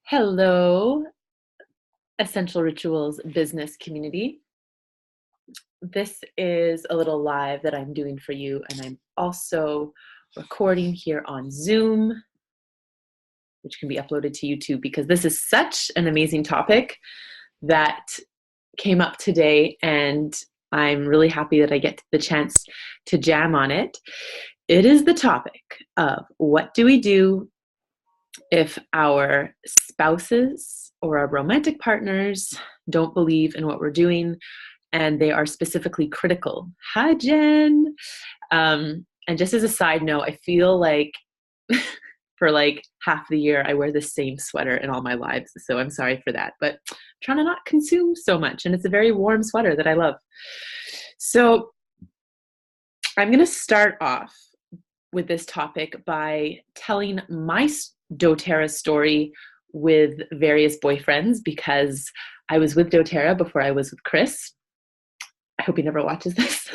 Hello, Essential Rituals business community. This is a little live that I'm doing for you, and I'm also recording here on Zoom, which can be uploaded to YouTube because this is such an amazing topic that came up today, and I'm really happy that I get the chance to jam on it. It is the topic of what do we do if our spouses or our romantic partners don't believe in what we're doing and they are specifically critical. Hi, Jen. And just as a side note, I feel like for like half the year, I wear the same sweater in all my lives. So I'm sorry for that, but I'm trying to not consume so much. And it's a very warm sweater that I love. So I'm going to start off with this topic by telling my doTERRA story with various boyfriends, because I was with doTERRA before I was with Chris. I hope he never watches this.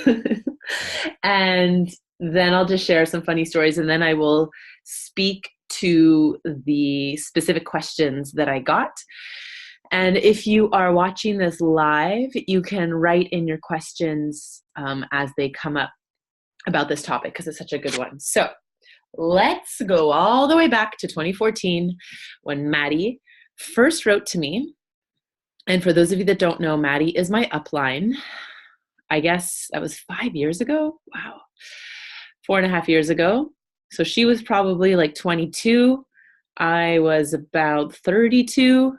And then I'll just share some funny stories, and then I will speak to the specific questions that I got. And if you are watching this live, you can write in your questions as they come up about this topic, because it's such a good one. So let's go all the way back to 2014 when Maddie first wrote to me. And for those of you that don't know, Maddie is my upline. I guess that was 5 years ago. Wow. 4.5 years ago. So she was probably like 22. I was about 32.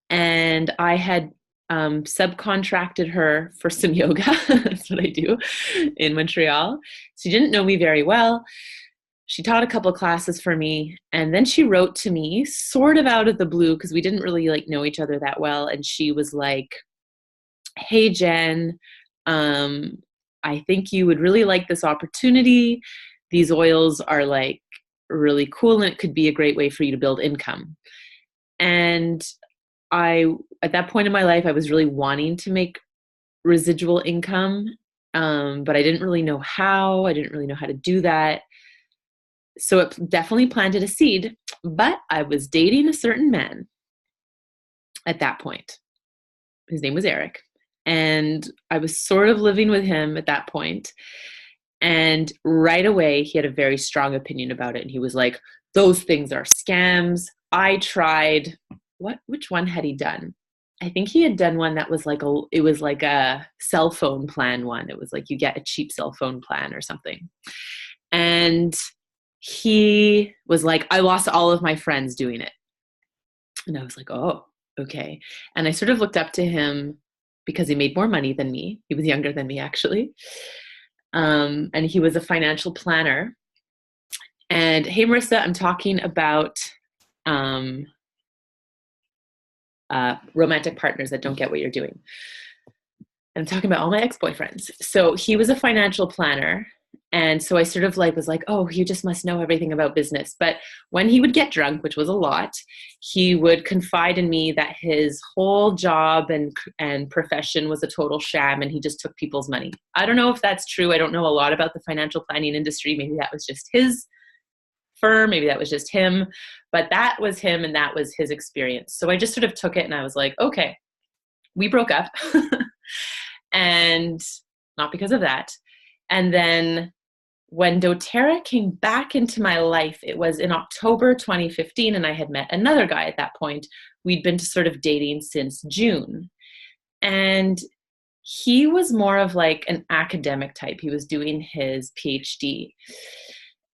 And I had subcontracted her for some yoga. That's what I do in Montreal. She didn't know me very well. She taught a couple of classes for me, and then she wrote to me sort of out of the blue because we didn't really like know each other that well. And she was like, "Hey, Jen, I think you would really like this opportunity. These oils are like really cool, and it could be a great way for you to build income." And at that point in my life, I was really wanting to make residual income, but I didn't really know how. I didn't really know how to do that. So it definitely planted a seed, but I was dating a certain man at that point. His name was Eric, and I was sort of living with him at that point. And right away, he had a very strong opinion about it. And he was like, "Those things are scams. I tried." Which one had he done? I think he had done one that was it was like a cell phone plan one. It was like you get a cheap cell phone plan or something. And he was like, "I lost all of my friends doing it." And I was like, "Oh, okay." And I sort of looked up to him because he made more money than me. He was younger than me, actually. And he was a financial planner. And hey, Marissa, I'm talking about romantic partners that don't get what you're doing. And I'm talking about all my ex-boyfriends. So he was a financial planner. And so I sort of was like, "Oh, you just must know everything about business." But when he would get drunk, which was a lot, he would confide in me that his whole job and profession was a total sham, and he just took people's money. I don't know if that's true. I don't know a lot about the financial planning industry. Maybe that was just his firm. Maybe that was just him. But that was him, and that was his experience. So I just sort of took it, and I was like, okay. We broke up. And not because of that. And then when doTERRA came back into my life, it was in October 2015, and I had met another guy at that point. We'd been sort of dating since June. And he was more of like an academic type. He was doing his PhD.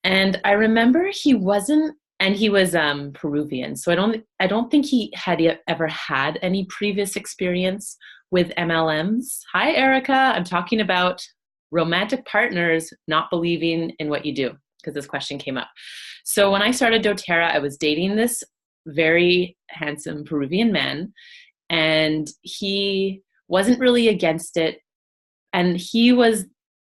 And I remember he was Peruvian. So I don't think he had ever had any previous experience with MLMs. Hi, Erica. I'm talking about romantic partners not believing in what you do, because this question came up. So when I started doTERRA, I was dating this very handsome Peruvian man, and he wasn't really against it. And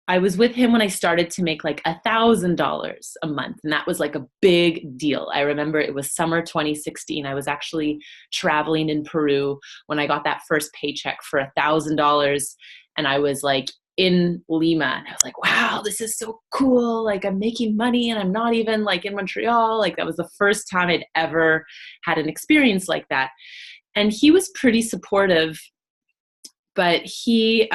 I was with him when I started to make like $1,000 a month. And that was like a big deal. I remember it was summer 2016. I was actually traveling in Peru when I got that first paycheck for $1,000. And I was like in Lima. And I was like, wow, this is so cool. Like, I'm making money and I'm not even like in Montreal. Like, that was the first time I'd ever had an experience like that. And he was pretty supportive, but he,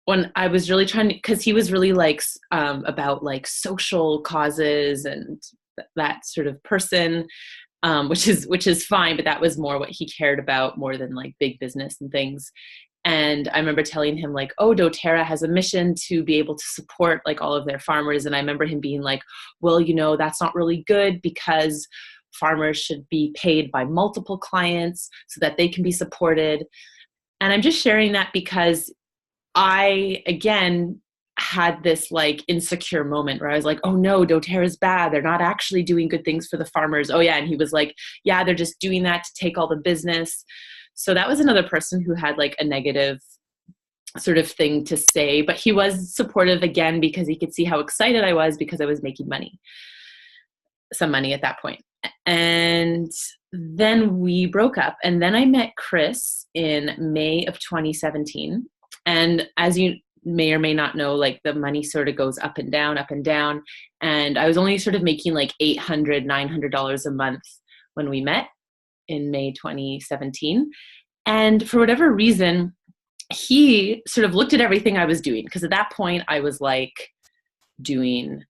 when I was really trying to, because he was really like about like social causes and that sort of person, which is fine, but that was more what he cared about more than like big business and things. And I remember telling him like, oh, doTERRA has a mission to be able to support like all of their farmers. And I remember him being like, well, you know, that's not really good because farmers should be paid by multiple clients so that they can be supported. And I'm just sharing that because I, again, had this like insecure moment where I was like, oh no, doTERRA is bad. They're not actually doing good things for the farmers. Oh yeah. And he was like, yeah, they're just doing that to take all the business. So that was another person who had like a negative sort of thing to say, but he was supportive again because he could see how excited I was because I was making money, some money at that point. And then we broke up, and then I met Chris in May of 2017. And as you may or may not know, like the money sort of goes up and down, up and down. And I was only sort of making like $800, $900 a month when we met in May 2017. And for whatever reason, he sort of looked at everything I was doing. Because at that point I was like doing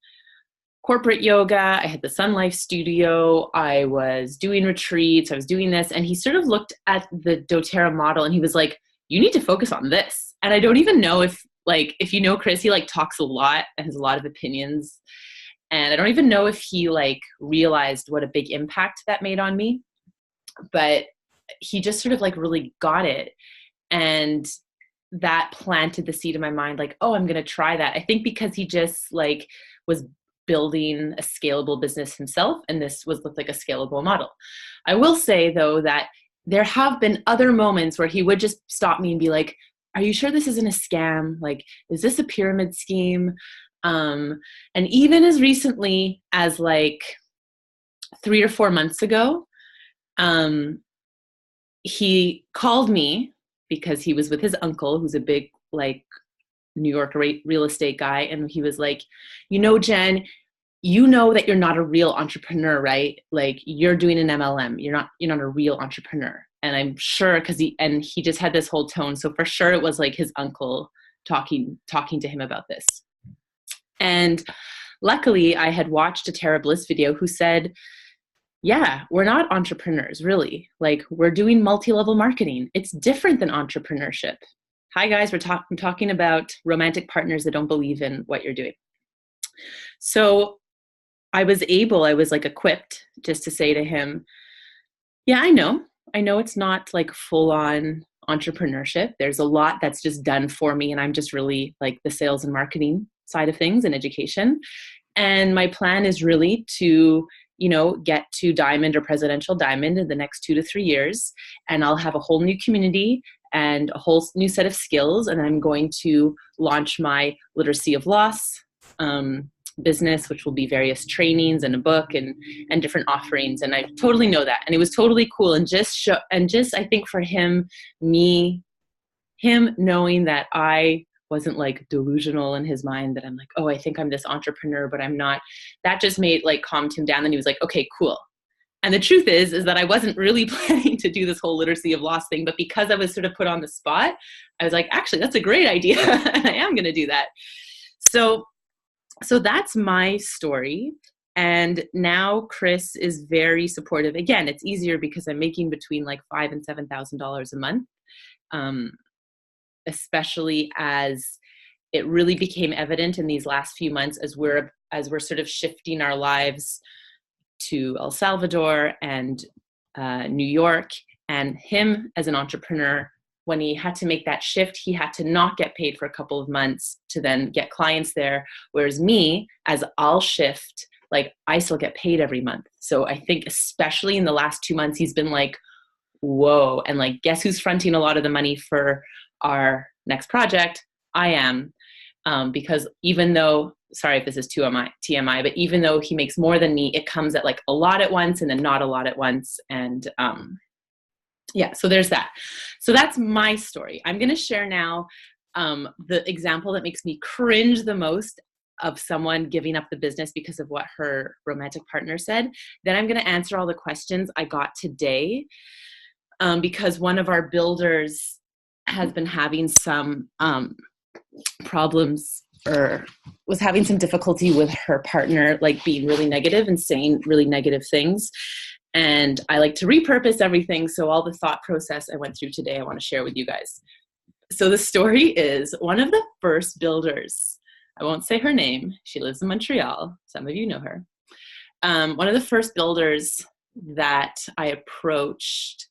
corporate yoga. I had the Sun Life studio. I was doing retreats. I was doing this. And he sort of looked at the doTERRA model and he was like, you need to focus on this. And I don't even know if you know Chris, he like talks a lot and has a lot of opinions. And I don't even know if he like realized what a big impact that made on me. But he just sort of like really got it. And that planted the seed in my mind, like, oh, I'm going to try that. I think because he just like was building a scalable business himself. And this looked like a scalable model. I will say though, that there have been other moments where he would just stop me and be like, are you sure this isn't a scam? Like, is this a pyramid scheme? And even as recently as like 3 or 4 months ago, he called me because he was with his uncle, who's a big like New York real estate guy. And he was like, you know, Jen, you know that you're not a real entrepreneur, right? Like, you're doing an MLM. You're not a real entrepreneur. And I'm sure he just had this whole tone. So for sure it was like his uncle talking to him about this. And luckily I had watched a Tara Bliss video who said, yeah, we're not entrepreneurs, really. Like, we're doing multi-level marketing. It's different than entrepreneurship. Hi guys, I'm talking about romantic partners that don't believe in what you're doing. So I was like equipped just to say to him, yeah, I know it's not like full on entrepreneurship. There's a lot that's just done for me. And I'm just really like the sales and marketing side of things and education. And my plan is really to, you know, get to diamond or presidential diamond in the next 2 to 3 years. And I'll have a whole new community and a whole new set of skills. And I'm going to launch my literacy of loss business, which will be various trainings and a book and different offerings. And I totally know that. And it was totally cool. And just I think for him knowing that I wasn't like delusional in his mind, that I'm like, oh, I think I'm this entrepreneur, but I'm not. That just calmed him down. And he was like, okay, cool. And the truth is that I wasn't really planning to do this whole literacy of loss thing, but because I was sort of put on the spot, I was like, actually, that's a great idea. And I am going to do that. So that's my story. And now Chris is very supportive. Again, it's easier because I'm making between like $5,000 and $7,000 a month. Especially as it really became evident in these last few months as we're sort of shifting our lives to El Salvador and New York. And him as an entrepreneur, when he had to make that shift, he had to not get paid for a couple of months to then get clients there. Whereas me, as I'll shift, like I still get paid every month. So I think especially in the last 2 months, he's been like, whoa. And like, guess who's fronting a lot of the money for our next project? I am. Because even though, sorry if this is TMI, but even though he makes more than me, it comes at like a lot at once and then not a lot at once. And yeah, so there's that. So that's my story. I'm going to share now the example that makes me cringe the most of someone giving up the business because of what her romantic partner said. Then I'm going to answer all the questions I got today, because one of our builders has been having some problems, or was having some difficulty with her partner, like being really negative and saying really negative things. And I like to repurpose everything. So all the thought process I went through today, I want to share with you guys. So the story is one of the first builders, I won't say her name, she lives in Montreal, some of you know her. One of the first builders that I approached,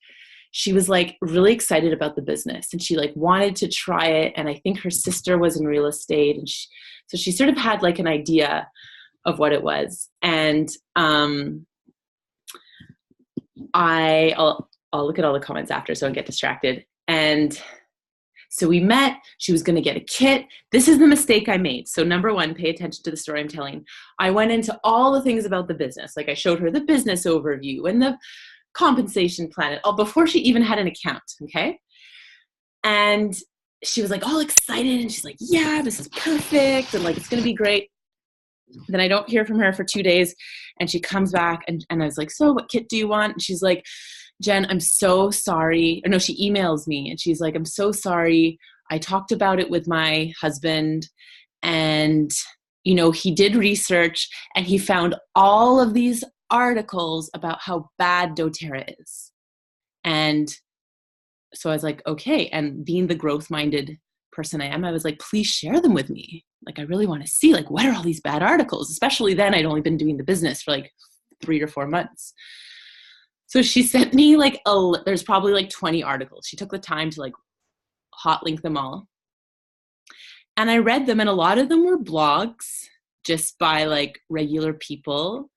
she was like really excited about the business and she like wanted to try it. And I think her sister was in real estate. And so she sort of had like an idea of what it was. And I'll look at all the comments after so I don't get distracted. And so we met, she was going to get a kit. This is the mistake I made. So number one, pay attention to the story I'm telling. I went into all the things about the business. Like I showed her the business overview and the compensation plan, before she even had an account. Okay. And she was like all excited and she's like, yeah, this is perfect. And like, it's going to be great. Then I don't hear from her for 2 days and she comes back and I was like, so what kit do you want? And she's like, Jen, I'm so sorry. Or no, she emails me and she's like, I'm so sorry. I talked about it with my husband and, you know, he did research and he found all of these articles about how bad doTERRA is. And so I was like, okay. And being the growth-minded person I am, I was like, please share them with me. Like, I really want to see, like, what are all these bad articles? Especially then I'd only been doing the business for like 3 or 4 months. So she sent me like, there's probably like 20 articles. She took the time to like hot link them all. And I read them and a lot of them were blogs just by like regular people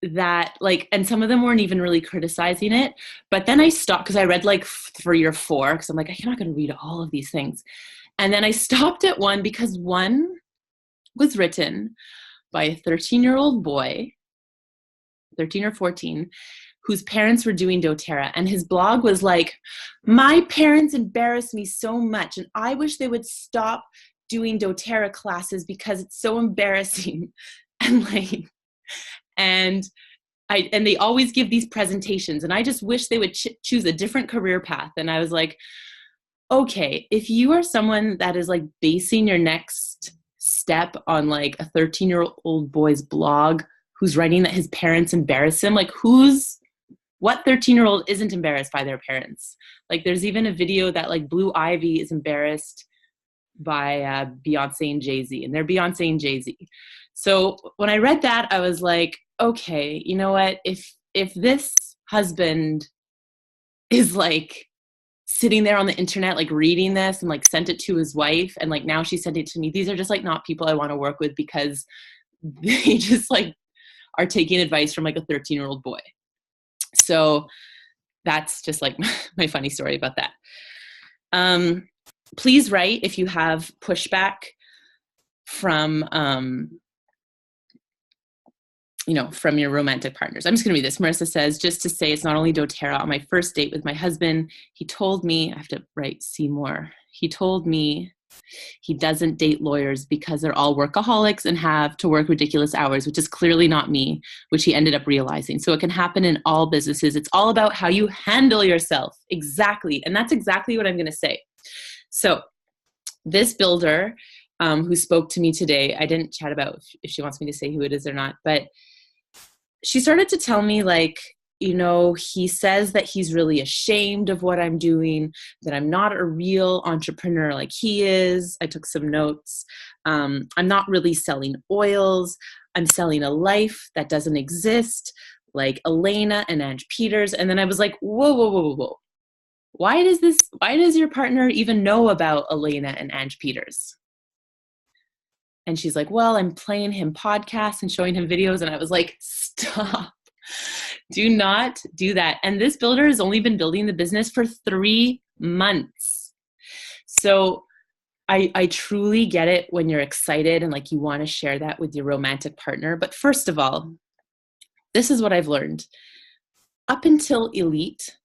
that like, and some of them weren't even really criticizing it. But then I stopped because I read like 3 or 4 because I'm like, I'm not going to read all of these things. And then I stopped at one because one was written by a 13-year-old boy, 13 or 14, whose parents were doing doTERRA. And his blog was like, my parents embarrass me so much and I wish they would stop doing doTERRA classes because it's so embarrassing. And like, and they always give these presentations and I just wish they would choose a different career path. And I was like, okay, if you are someone that is like basing your next step on like a 13-year-old boy's blog who's writing that his parents embarrass him, like what 13-year-old isn't embarrassed by their parents? Like there's even a video that like Blue Ivy is embarrassed by Beyonce and Jay-Z, and they're Beyonce and Jay-Z. So when I read that, I was like, okay, you know what? If this husband is like sitting there on the internet, like reading this and like sent it to his wife, and like now she sent it to me, these are just like not people I want to work with because they just like are taking advice from like a 13-year-old boy. So that's just like my funny story about that. Please write if you have pushback from, from your romantic partners. I'm just going to read this. Marissa says, just to say, it's not only doTERRA. On my first date with my husband, he told me, I have to write Seymour. He told me he doesn't date lawyers because they're all workaholics and have to work ridiculous hours, which is clearly not me, which he ended up realizing. So it can happen in all businesses. It's all about how you handle yourself. Exactly. And that's exactly what I'm going to say. So this builder who spoke to me today, I didn't chat about if she wants me to say who it is or not, but she started to tell me like, he says that he's really ashamed of what I'm doing, that I'm not a real entrepreneur like he is. I took some notes. I'm not really selling oils. I'm selling a life that doesn't exist, like Elena and Ange Peters. And then I was like, whoa. Why does your partner even know about Elena and Ange Peters? And she's like, well, I'm playing him podcasts and showing him videos. And I was like, stop. Do not do that. And this builder has only been building the business for 3 months. So I truly get it when you're excited and like you want to share that with your romantic partner. But first of all, this is what I've learned. Up until Elite,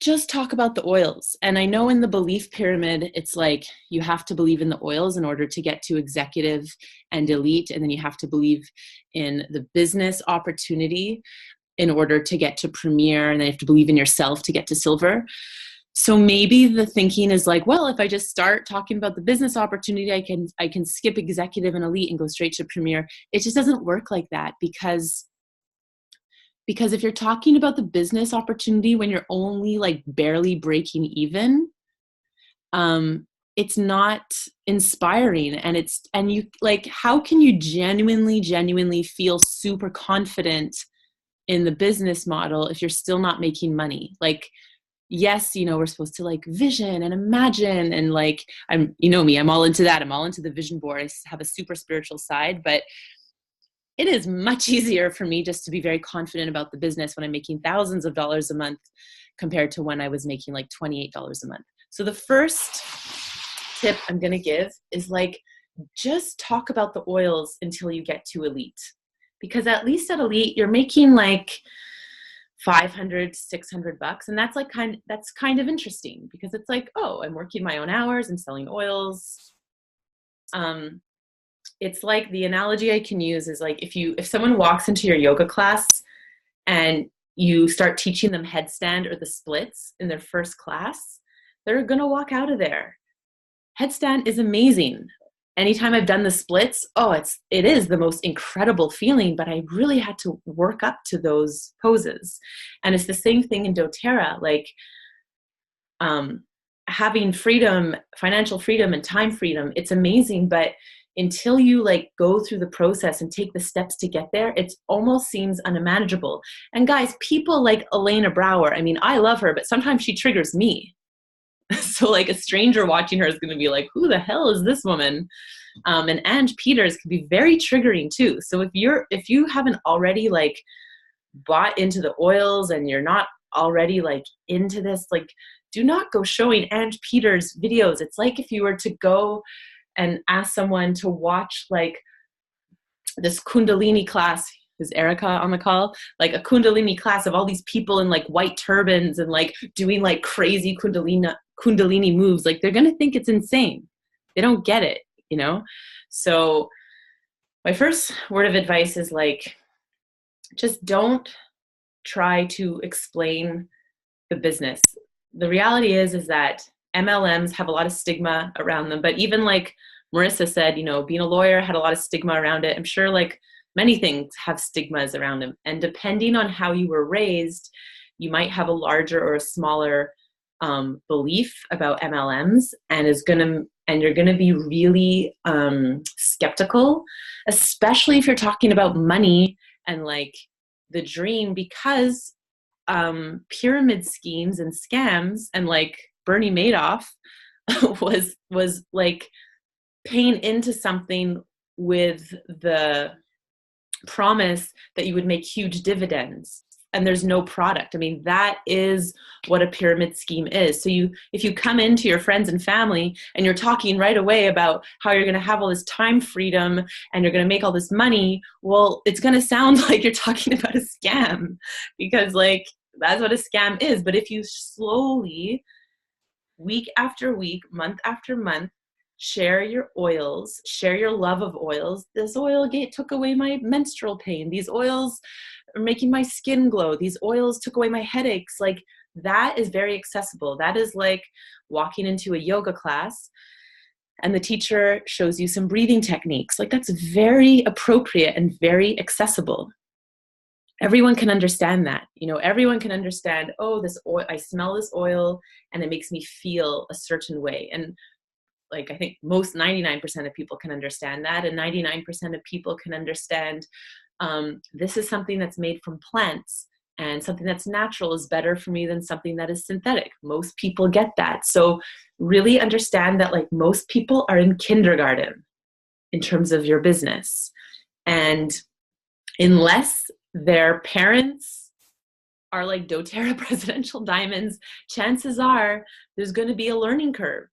just talk about the oils. And I know in the belief pyramid, it's like you have to believe in the oils in order to get to executive and elite. And then you have to believe in the business opportunity in order to get to premier. And then you have to believe in yourself to get to silver. So maybe the thinking is like, well, if I just start talking about the business opportunity, I can skip executive and elite and go straight to premier. It just doesn't work like that, because if you're talking about the business opportunity when you're only like barely breaking even, it's not inspiring. And you like, how can you genuinely feel super confident in the business model if you're still not making money? Like, yes, we're supposed to like vision and imagine, and like, me, I'm all into that. I'm all into the vision board. I have a super spiritual side, but it is much easier for me just to be very confident about the business when I'm making thousands of dollars a month compared to when I was making like $28 a month. So the first tip I'm going to give is like, just talk about the oils until you get to elite, because at least at elite, you're making like $500, $600. And that's like that's kind of interesting, because it's like, oh, I'm working my own hours and selling oils. It's like, the analogy I can use is like, if someone walks into your yoga class and you start teaching them headstand or the splits in their first class, they're going to walk out of there. Headstand is amazing. Anytime I've done the splits, it is the most incredible feeling, but I really had to work up to those poses. And it's the same thing in doTERRA, like, having freedom, financial freedom and time freedom, it's amazing. But until you like go through the process and take the steps to get there, it almost seems unmanageable. And guys, people like Elena Brower, I mean, I love her, but sometimes she triggers me. So like a stranger watching her is going to be like, who the hell is this woman? And Ange Peters can be very triggering too. So if you haven't already like bought into the oils and you're not already like into this, like, do not go showing Ange Peters videos. It's like if you were to go and ask someone to watch like this Kundalini class. Is Erica on the call? Like a Kundalini class of all these people in like white turbans and like doing like crazy Kundalini moves. Like, they're going to think it's insane. They don't get it, So my first word of advice is like, just don't try to explain the business. The reality is that MLMs have a lot of stigma around them, but even like Marissa said, being a lawyer had a lot of stigma around it. I'm sure like many things have stigmas around them. And depending on how you were raised, you might have a larger or a smaller belief about MLMs, and you're going to be really skeptical, especially if you're talking about money and like the dream, because pyramid schemes and scams and like Bernie Madoff was like paying into something with the promise that you would make huge dividends, and there's no product. I mean, that is what a pyramid scheme is. So if you come into your friends and family and you're talking right away about how you're going to have all this time freedom and you're going to make all this money, well, it's going to sound like you're talking about a scam, because like, that's what a scam is. But if you slowly, week after week, month after month, share your oils, share your love of oils. This oil took away my menstrual pain. These oils are making my skin glow. These oils took away my headaches. Like, that is very accessible. That is like walking into a yoga class and the teacher shows you some breathing techniques. Like, that's very appropriate and very accessible. Everyone can understand that. Everyone can understand, oh, this oil, I smell this oil and it makes me feel a certain way. And like, I think 99% of people can understand that. And 99% of people can understand this is something that's made from plants, and something that's natural is better for me than something that is synthetic. Most people get that. So really understand that like most people are in kindergarten in terms of your business. And unless their parents are like doTERRA presidential diamonds, chances are there's going to be a learning curve.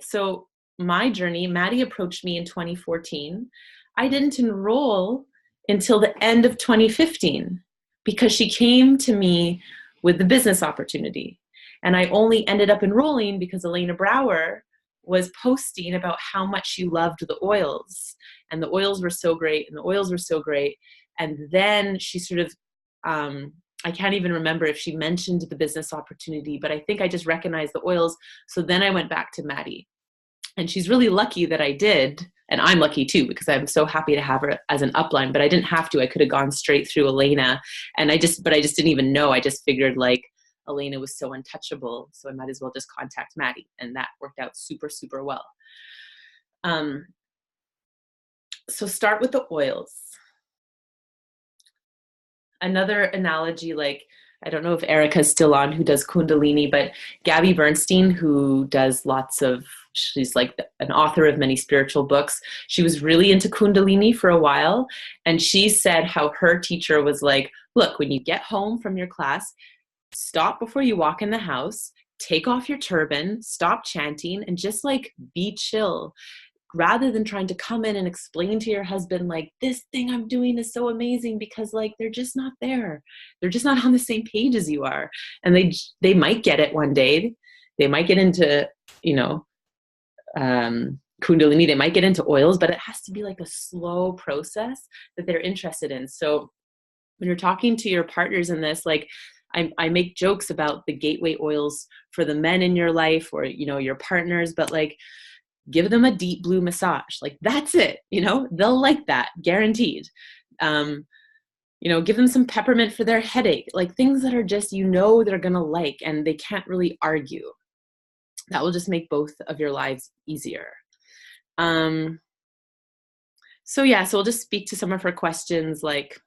So my journey, Maddie approached me in 2014. I didn't enroll until the end of 2015 because she came to me with the business opportunity. And I only ended up enrolling because Elena Brower was posting about how much she loved the oils, and the oils were so great, and the oils were so great. And then she sort of, I can't even remember if she mentioned the business opportunity, but I think I just recognized the oils. So then I went back to Maddie, and she's really lucky that I did. And I'm lucky too, because I'm so happy to have her as an upline, but I didn't have to. I could have gone straight through Elena, and I just didn't even know. I just figured like Elena was so untouchable, so I might as well just contact Maddie. And that worked out super, super well. So start with the oils. Another analogy, like, I don't know if Erica's still on, who does Kundalini, but Gabby Bernstein, who does she's like an author of many spiritual books. She was really into Kundalini for a while. And she said how her teacher was like, look, when you get home from your class, stop before you walk in the house, take off your turban, stop chanting, and just like be chill. Rather than trying to come in and explain to your husband, like, this thing I'm doing is so amazing, because like, they're just not there. They're just not on the same page as you are. And they might get it one day. They might get into, Kundalini, they might get into oils, but it has to be like a slow process that they're interested in. So when you're talking to your partners in this, like, I make jokes about the gateway oils for the men in your life, or, your partners, but like, give them a deep blue massage. Like, that's it. They'll like that, guaranteed. Give them some peppermint for their headache, like things that are just, they're going to like, and they can't really argue. That will just make both of your lives easier. So we'll just speak to some of her questions. Like,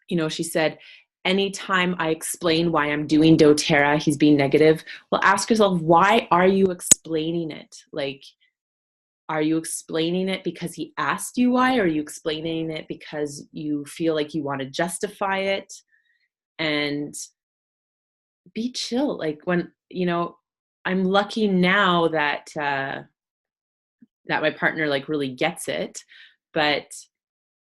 she said, anytime I explain why I'm doing doTERRA, he's being negative. Well, ask yourself, why are you explaining it? Like, are you explaining it because he asked you why? Or are you explaining it because you feel like you want to justify it? And be chill. Like, when, I'm lucky now that, that my partner like really gets it, but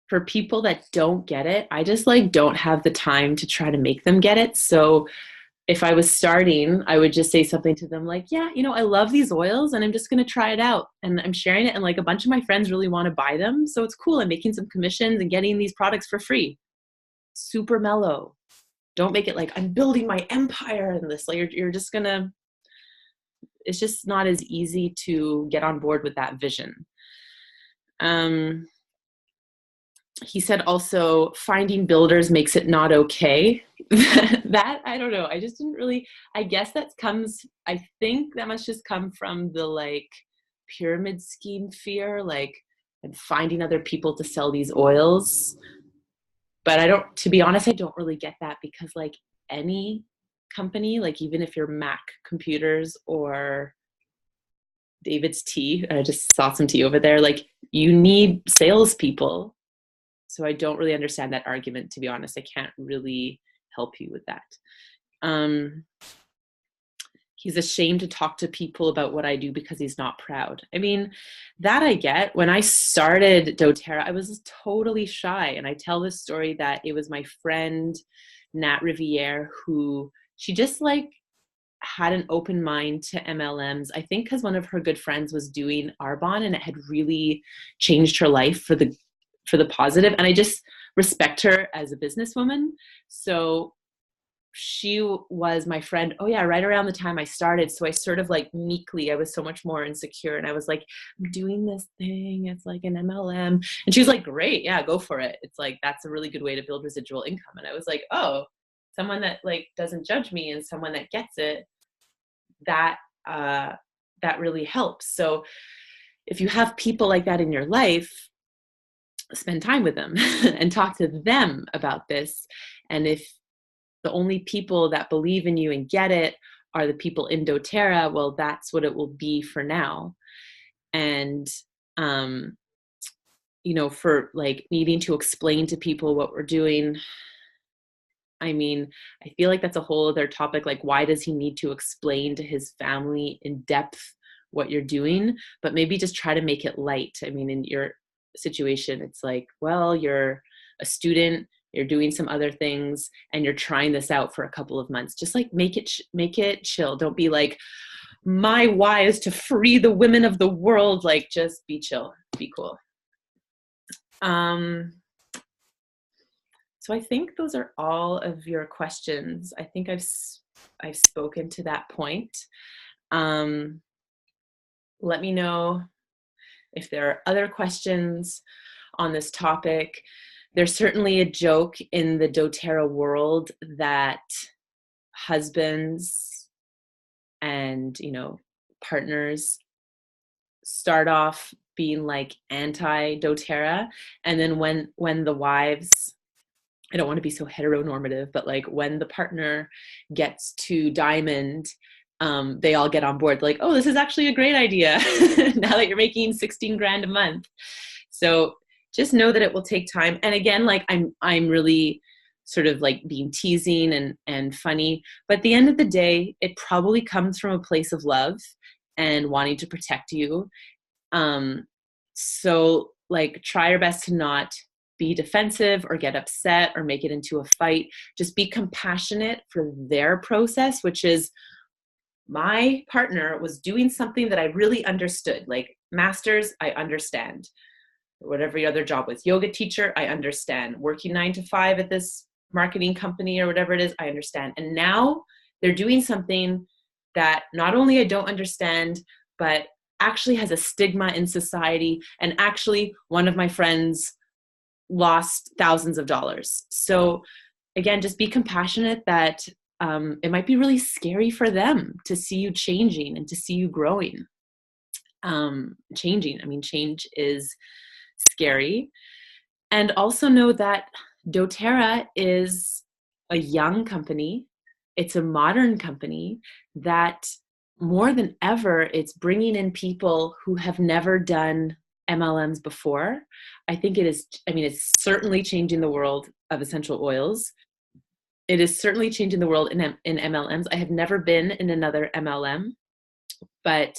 for people that don't get it, I just like don't have the time to try to make them get it. So if I was starting, I would just say something to them like, yeah, I love these oils and I'm just going to try it out, and I'm sharing it. And like, a bunch of my friends really want to buy them. So it's cool. I'm making some commissions and getting these products for free. Super mellow. Don't make it like I'm building my empire in this. Like, you're just going to, it's just not as easy to get on board with that vision. He said also, finding builders makes it not okay. That, I don't know. I just didn't really, I guess I think that must just come from the like pyramid scheme fear, like, and finding other people to sell these oils. But to be honest, I don't really get that, because like any company, like even if you're Mac Computers or David's Tea, I just saw some tea over there, like, you need salespeople. So I don't really understand that argument, to be honest. I can't really help you with that. He's ashamed to talk to people about what I do because he's not proud. I mean, that I get. When I started doTERRA, I was totally shy. And I tell this story that it was my friend, Nat Riviere, who, she just like had an open mind to MLMs. I think because one of her good friends was doing Arbonne, and it had really changed her life for the positive. And I just respect her as a businesswoman. So she was my friend, right around the time I started. So I sort of like meekly, I was so much more insecure. And I was like, I'm doing this thing. It's like an MLM. And she was like, great. Yeah, go for it. It's like, that's a really good way to build residual income. And I was like, oh, someone that like doesn't judge me and someone that gets it, that really helps. So if you have people like that in your life, spend time with them and talk to them about this. And if the only people that believe in you and get it are the people in doTERRA, well, that's what it will be for now. And, for like needing to explain to people what we're doing, I mean, I feel like that's a whole other topic. Like, why does he need to explain to his family in depth what you're doing? But maybe just try to make it light. I mean, in your situation, it's like, well, you're a student, you're doing some other things, and you're trying this out for a couple of months. Just like make it chill. Don't be like, my why is to free the women of the world. Like, just be chill, be cool. So I think those are all of your questions. I think I've spoken to that point. Let me know if there are other questions on this topic. There's certainly a joke in the doTERRA world that husbands and, partners start off being like anti doTERRA, and then when the wives, I don't want to be so heteronormative, but like when the partner gets to diamond, they all get on board. Like, oh, this is actually a great idea now that you're making 16 grand a month. So just know that it will take time. And again, like I'm really sort of like being teasing and funny, but at the end of the day, it probably comes from a place of love and wanting to protect you. So like try your best to not be defensive or get upset or make it into a fight. Just be compassionate for their process, which is, my partner was doing something that I really understood. Like masters, I understand. Whatever your other job was, yoga teacher, I understand. Working 9 to 5 at this marketing company or whatever it is, I understand. And now they're doing something that not only I don't understand, but actually has a stigma in society. And actually one of my friends lost thousands of dollars. So again, just be compassionate that it might be really scary for them to see you changing and to see you growing. Changing, I mean, change is scary. And also know that doTERRA is a young company. It's a modern company that more than ever, it's bringing in people who have never done MLMs before. I think it is, I mean, it's certainly changing the world of essential oils. It is certainly changing the world in MLMs. I have never been in another MLM, but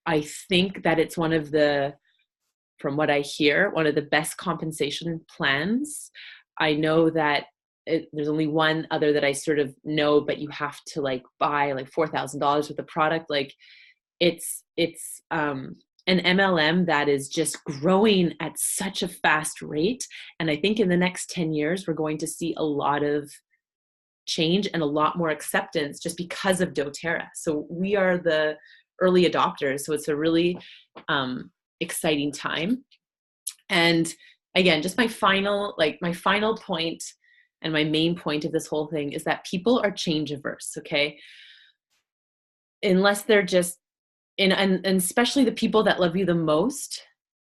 I think that it's one of the, from what I hear, one of the best compensation plans. I know that there's only one other that I sort of know, but you have to like buy like $4,000 worth of product. Like it's an MLM that is just growing at such a fast rate. And I think in the next 10 years, we're going to see a lot of change and a lot more acceptance just because of doTERRA. So we are the early adopters. So it's a really exciting time. And again, just my final point and my main point of this whole thing is that people are change averse. Okay. Unless they're just and especially the people that love you the most,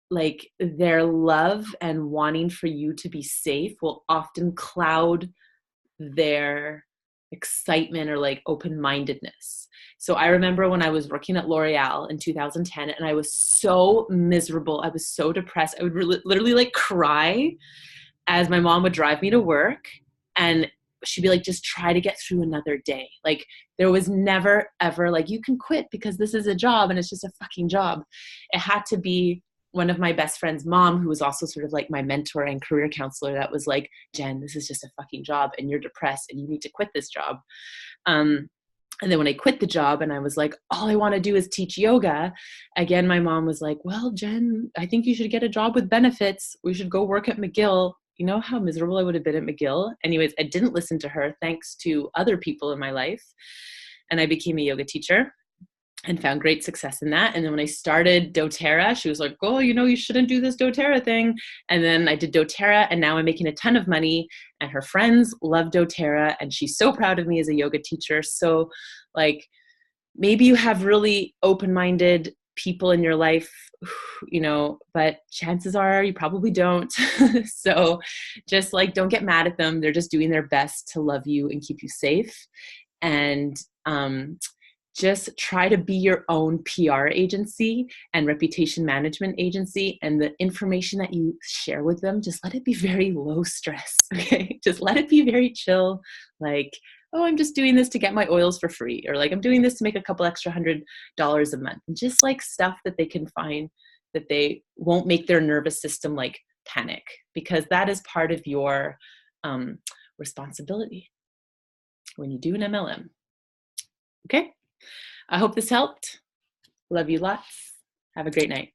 like their love and wanting for you to be safe will often cloud their excitement or like open-mindedness. So I remember when I was working at L'Oreal in 2010 and I was so miserable. I was so depressed. I would literally like cry as my mom would drive me to work, and she'd be like, just try to get through another day. Like there was never ever like, you can quit because this is a job and it's just a fucking job. It had to be one of my best friend's mom, who was also sort of like my mentor and career counselor, that was like, Jen, this is just a fucking job and you're depressed and you need to quit this job. And then when I quit the job and I was like, all I want to do is teach yoga, again, my mom was like, well, Jen, I think you should get a job with benefits. We should go work at McGill. You know how miserable I would have been at McGill? Anyways, I didn't listen to her thanks to other people in my life. And I became a yoga teacher and found great success in that. And then when I started doTERRA, she was like, oh, you shouldn't do this doTERRA thing. And then I did doTERRA and now I'm making a ton of money, and her friends love doTERRA and she's so proud of me as a yoga teacher. So like, maybe you have really open-minded people in your life, but chances are you probably don't. So just like, don't get mad at them. They're just doing their best to love you and keep you safe. And, just try to be your own PR agency and reputation management agency. And the information that you share with them, just let it be very low stress. Okay. Just let it be very chill. Like, oh, I'm just doing this to get my oils for free. Or like, I'm doing this to make a couple extra $100 a month. And just like stuff that they can find that they won't make their nervous system like panic, because that is part of your responsibility when you do an MLM. Okay? I hope this helped. Love you lots. Have a great night.